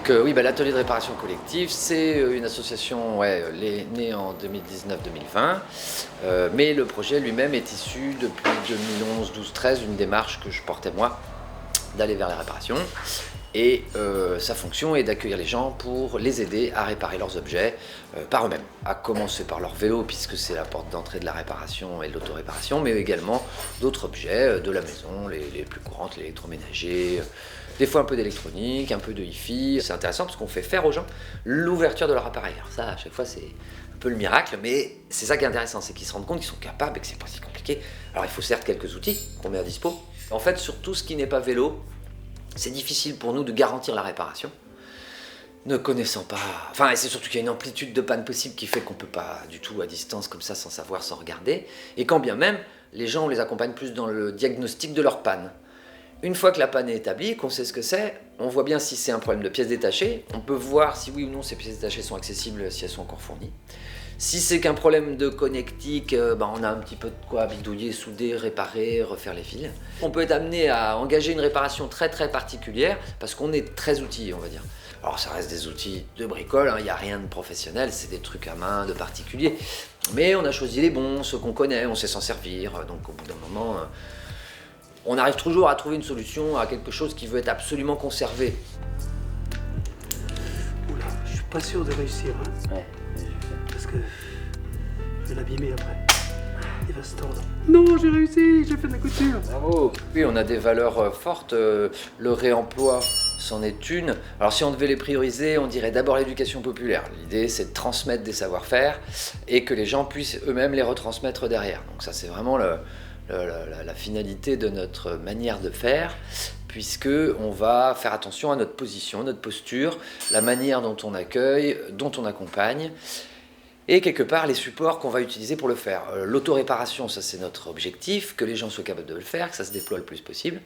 Donc oui, l'atelier de réparation collective, c'est une association née en 2019-2020, mais le projet lui-même est issu depuis 2011, 12, 13, une démarche que je portais moi, d'aller vers la réparation. Et sa fonction est d'accueillir les gens pour les aider à réparer leurs objets par eux-mêmes, à commencer par leur vélo puisque c'est la porte d'entrée de la réparation et de l'autoréparation, mais également d'autres objets de la maison, les plus courantes, l'électroménager, des fois un peu d'électronique, un peu de hi-fi. C'est intéressant parce qu'on fait faire aux gens l'ouverture de leur appareil. Alors ça, à chaque fois, c'est un peu le miracle, mais c'est ça qui est intéressant, c'est qu'ils se rendent compte qu'ils sont capables et que c'est pas si compliqué. Alors il faut certes quelques outils qu'on met à dispo. En fait, sur tout ce qui n'est pas vélo, c'est difficile pour nous de garantir la réparation, ne connaissant pas... Enfin, et c'est surtout qu'il y a une amplitude de panne possible qui fait qu'on ne peut pas du tout à distance comme ça, sans savoir, sans regarder. Et quand bien même, les gens, on les accompagne plus dans le diagnostic de leur panne. Une fois que la panne est établie, qu'on sait ce que c'est, on voit bien si c'est un problème de pièces détachées, on peut voir si oui ou non ces pièces détachées sont accessibles, si elles sont encore fournies. Si c'est qu'un problème de connectique, on a un petit peu de quoi bidouiller, souder, réparer, refaire les fils. On peut être amené à engager une réparation très très particulière parce qu'on est très outillé, on va dire. Alors ça reste des outils de bricole, il n'y a rien de professionnel, c'est des trucs à main, de particulier. Mais on a choisi les bons, ceux qu'on connaît, on sait s'en servir, donc au bout d'un moment, on arrive toujours à trouver une solution à quelque chose qui veut être absolument conservé. Oula, je suis pas sûr de réussir, hein. Ouais. Parce que je vais l'abîmer après. Il va se tordre. Non, j'ai réussi, j'ai fait de la couture. Bravo. Oui, on a des valeurs fortes. Le réemploi, c'en est une. Alors si on devait les prioriser, on dirait d'abord l'éducation populaire. L'idée, c'est de transmettre des savoir-faire et que les gens puissent eux-mêmes les retransmettre derrière. Donc ça, c'est vraiment la finalité de notre manière de faire, puisque on va faire attention à notre position, notre posture, la manière dont on accueille, dont on accompagne, et quelque part les supports qu'on va utiliser pour le faire. L'autoréparation, ça c'est notre objectif, que les gens soient capables de le faire, que ça se déploie le plus possible.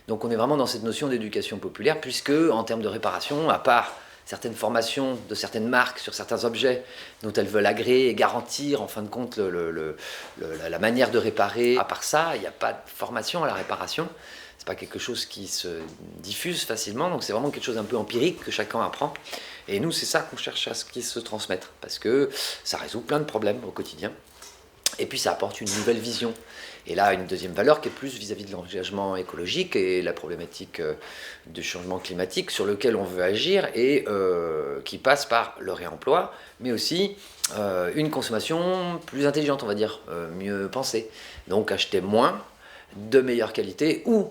Donc on est vraiment dans cette notion d'éducation populaire, puisque en termes de réparation, à part certaines formations de certaines marques sur certains objets dont elles veulent agréer et garantir en fin de compte la manière de réparer. À part ça, il n'y a pas de formation à la réparation. C'est pas quelque chose qui se diffuse facilement, donc c'est vraiment quelque chose un peu empirique que chacun apprend. Et nous, c'est ça qu'on cherche à ce qu'il se transmette, parce que ça résout plein de problèmes au quotidien. Et puis ça apporte une nouvelle vision. Et là, une deuxième valeur qui est plus vis-à-vis de l'engagement écologique et la problématique du changement climatique sur lequel on veut agir et qui passe par le réemploi, mais aussi une consommation plus intelligente, on va dire, mieux pensée. Donc acheter moins, de meilleure qualité ou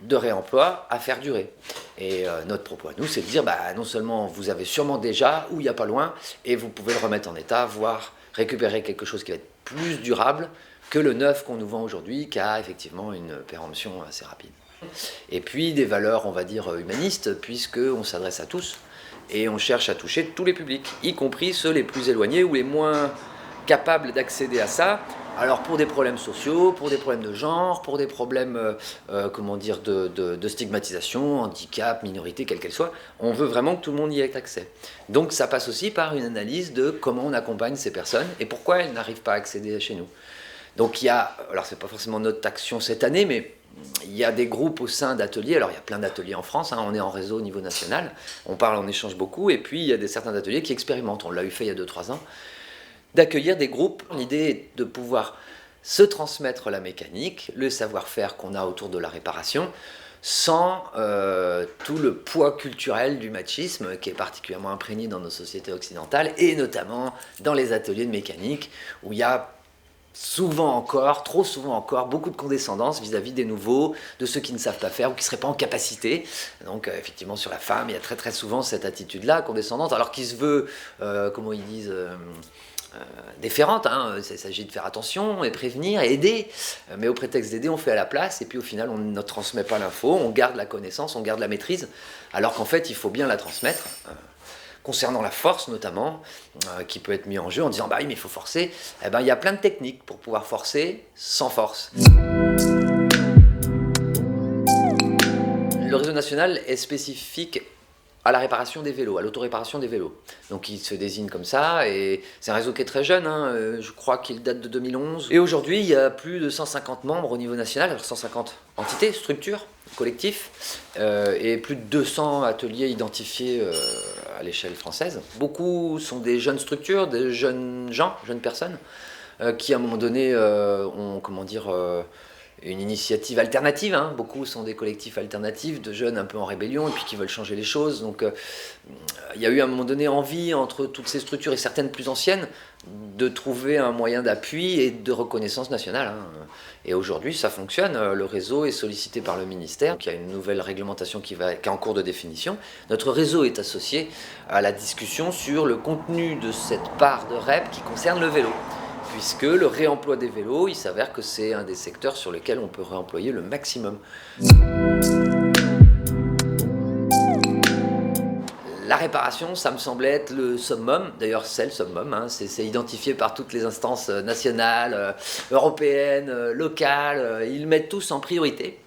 de réemploi à faire durer. Et notre propos à nous, c'est de dire, non seulement vous avez sûrement déjà, ou il n'y a pas loin, et vous pouvez le remettre en état, voire récupérer quelque chose qui va être plus durable que le neuf qu'on nous vend aujourd'hui, qui a effectivement une péremption assez rapide. Et puis des valeurs, on va dire, humanistes, puisqu'on s'adresse à tous, et on cherche à toucher tous les publics, y compris ceux les plus éloignés ou les moins capables d'accéder à ça. Alors pour des problèmes sociaux, pour des problèmes de genre, pour des problèmes de stigmatisation, handicap, minorité, quelle qu'elle soit, on veut vraiment que tout le monde y ait accès. Donc ça passe aussi par une analyse de comment on accompagne ces personnes et pourquoi elles n'arrivent pas à accéder chez nous. Donc il y a, alors c'est pas forcément notre action cette année, mais il y a des groupes au sein d'ateliers. Alors il y a plein d'ateliers en France, on est en réseau au niveau national, on parle, on échange beaucoup, et puis il y a certains ateliers qui expérimentent, on l'a eu fait il y a 2-3 ans, d'accueillir des groupes. L'idée est de pouvoir se transmettre la mécanique, le savoir-faire qu'on a autour de la réparation, sans tout le poids culturel du machisme qui est particulièrement imprégné dans nos sociétés occidentales, et notamment dans les ateliers de mécanique, où il y a souvent encore, trop souvent encore, beaucoup de condescendance vis-à-vis des nouveaux, de ceux qui ne savent pas faire ou qui ne seraient pas en capacité. Donc effectivement sur la femme, il y a très très souvent cette attitude-là, condescendante, alors qu'il se veut, comment ils disent, déférente, il s'agit de faire attention et prévenir et aider, mais au prétexte d'aider, on fait à la place, et puis au final on ne transmet pas l'info, on garde la connaissance, on garde la maîtrise, alors qu'en fait il faut bien la transmettre. Concernant la force notamment, qui peut être mise en jeu en disant oui mais il faut forcer, il y a plein de techniques pour pouvoir forcer sans force. Le réseau national est spécifique à la réparation des vélos, à l'autoréparation des vélos. Donc il se désigne comme ça, et c'est un réseau qui est très jeune, hein, je crois qu'il date de 2011. Et aujourd'hui, il y a plus de 150 membres au niveau national, alors 150 entités, structures, collectifs, et plus de 200 ateliers identifiés à l'échelle française. Beaucoup sont des jeunes structures, des jeunes gens, jeunes personnes, qui à un moment donné ont, comment dire, une initiative alternative, hein. Beaucoup sont des collectifs alternatifs de jeunes un peu en rébellion et puis qui veulent changer les choses. Donc il y a eu à un moment donné envie entre toutes ces structures et certaines plus anciennes de trouver un moyen d'appui et de reconnaissance nationale, hein. Et aujourd'hui ça fonctionne, le réseau est sollicité par le ministère, il y a une nouvelle réglementation qui est en cours de définition. Notre réseau est associé à la discussion sur le contenu de cette part de REP qui concerne le vélo. Puisque le réemploi des vélos, il s'avère que c'est un des secteurs sur lesquels on peut réemployer le maximum. La réparation, ça me semblait être le summum, d'ailleurs c'est le summum, hein, c'est identifié par toutes les instances nationales, européennes, locales, ils mettent tous en priorité,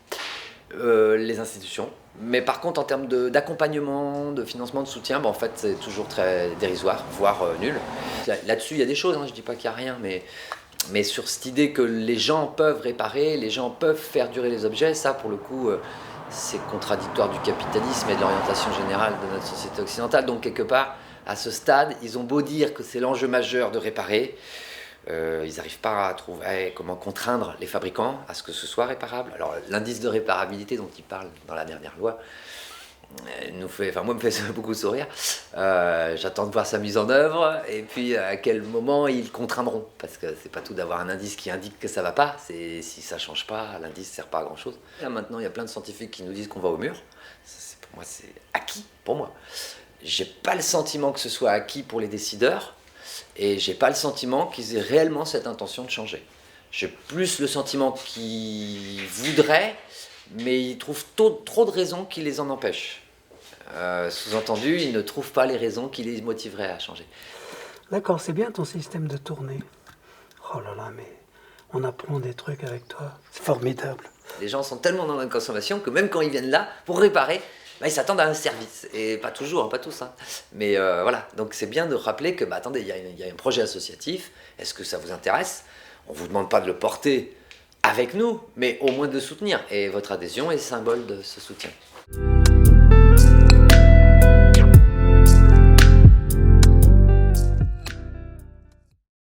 les institutions. Mais par contre, en termes d'accompagnement, de financement, de soutien, en fait, c'est toujours très dérisoire, voire nul. Là-dessus, il y a des choses, hein, je ne dis pas qu'il n'y a rien, mais sur cette idée que les gens peuvent réparer, les gens peuvent faire durer les objets, ça, pour le coup, c'est contradictoire du capitalisme et de l'orientation générale de notre société occidentale. Donc, quelque part, à ce stade, ils ont beau dire que c'est l'enjeu majeur de réparer, ils n'arrivent pas à trouver comment contraindre les fabricants à ce que ce soit réparable. Alors l'indice de réparabilité dont ils parlent dans la dernière loi me fait beaucoup sourire. J'attends de voir sa mise en œuvre et puis à quel moment ils contraindront. Parce que c'est pas tout d'avoir un indice qui indique que ça va pas, si ça change pas, l'indice sert pas à grand chose. Là maintenant il y a plein de scientifiques qui nous disent qu'on va au mur. Pour moi c'est acquis, pour moi. J'ai pas le sentiment que ce soit acquis pour les décideurs. Et j'ai pas le sentiment qu'ils aient réellement cette intention de changer. J'ai plus le sentiment qu'ils voudraient, mais ils trouvent trop de raisons qui les en empêchent. Sous-entendu, ils ne trouvent pas les raisons qui les motiveraient à changer. D'accord, c'est bien ton système de tournée. Oh là là, mais on apprend des trucs avec toi. C'est formidable. Les gens sont tellement dans la consommation que même quand ils viennent là pour réparer, ils s'attendent à un service, et pas toujours, hein, pas tous, hein. Mais voilà, donc c'est bien de rappeler que, attendez, il y a un projet associatif, est-ce que ça vous intéresse? On ne vous demande pas de le porter avec nous, mais au moins de le soutenir, et votre adhésion est symbole de ce soutien.